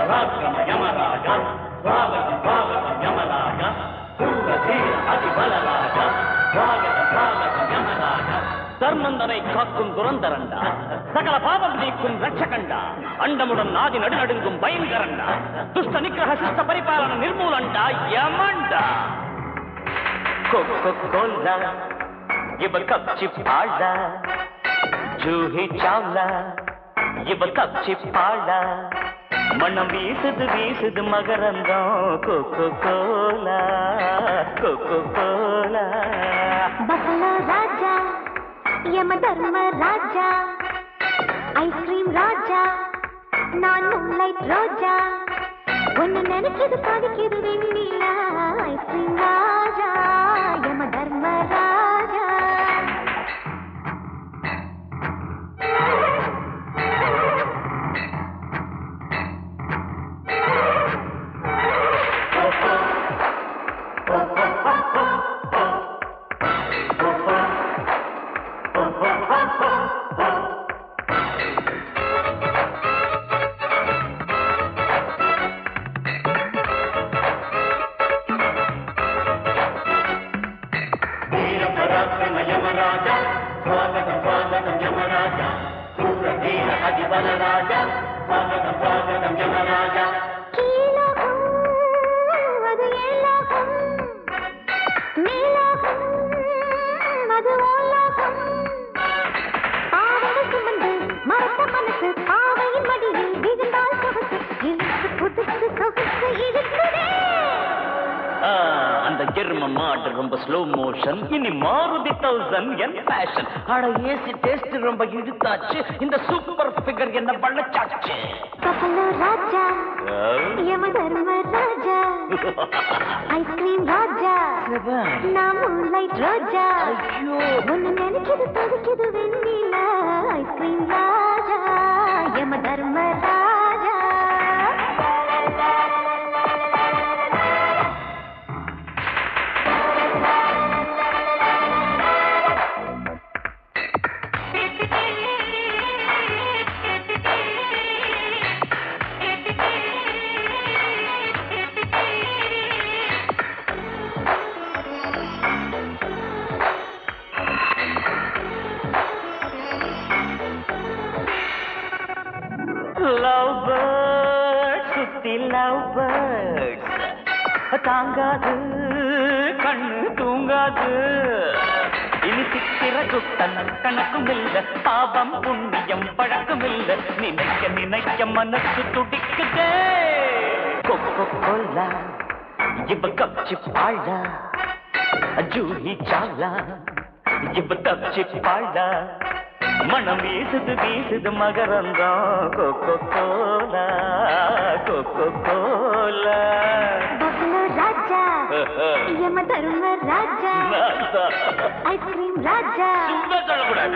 పరాక్రమ యమరాజ స్వాగతం స్వాగతం యమరాజ சூர தீர அதிபலராஜ ஸ்வாகதம் ஸ்வாகதம் யமராஜ தர்மந்தனை காக்கும் துரந்தரண்டா சகல பாவம் நீக்கும் ரட்சகண்டா அண்டமுடன் நாதி நடுநடுங்கும் பயங்கரண்டா துஷ்ட நிகிரக சிஷ்ட பரிபாலன நிர்மூலண்டா யமண்டா கோலா இவ கப்சி பாடா ஜூஹி சாவ்லா இவ கப்சி பாடா மனம் வீசுது வீசுது மகரந்தம் கோகோ கோலா பஃபலோ ராஜா யம தர்ம ராஜா ஐஸ்கிரீம் ராஜா நான் மூன்லைட் ரோஜா ஒன்னு நினைச்சது பாதிக்குது வெண்ணிலா ஐஸ்கிரீம் ராஜா யம தர்ம ராஜா యమరాజా స్వాగతం స్వాగతం యమరాజా సూర ధీర అధిబలరాజా స్వాగతం స్వాగతం యమరాజా அந்த ஜெர்ம மாடு ரொம்ப ஸ்லோ மோஷன் இனி மாருதி 1000 என் ஃபேஷன் ஆனா ஏசி டேஸ்ட் ரொம்ப இழுத்தாச்சு இந்த சூப்பர் ஃபிகர் என்ன பண்ணச்சாச்சு பஃபலோ ராஜா யம தர்ம ராஜா ஐஸ்கிரீம் ராஜா நான் மூன்லைட் ரோஜா ஒன்னு நினைச்சது தவிக்குது வெண்ணிலா ஐஸ்கிரீம் ராஜா யம தர்ம ராஜா லவ் பேர்ட்ஸ் சுத்தி லவ் பேர்ட்ஸ் தாங்காது கண்ணு தூங்காது இனி சித்திர குத்தன கணக்கும் இல்ல பாவம் புண்ணியம் பழக்கம் இல்ல நினைக்க நினைக்க மனசு துடிக்குதே கொக்கோ கோலா இவ கப்சி பாடா ஜூஹி சாலா இவ கப்சி பாடா மனம் வீசுது வீசுது மகரந்தம் கோகோ கோலா பஃபலோ ராஜா யம தர்ம ராஜா ஐஸ்கிரீம் ராஜா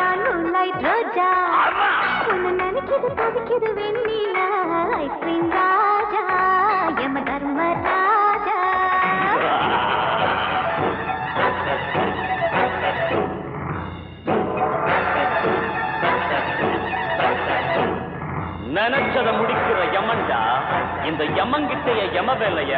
நான் மூன்லைட் ரோஜா ஒன்னு நினைக்குது தவிக்குது வெண்ணிலா ஐஸ்கிரீம் ராஜா யம தர்ம ராஜா நினைச்சத முடிக்கிற யமன்டா இந்த யமங்கிட்டைய யம வேலைய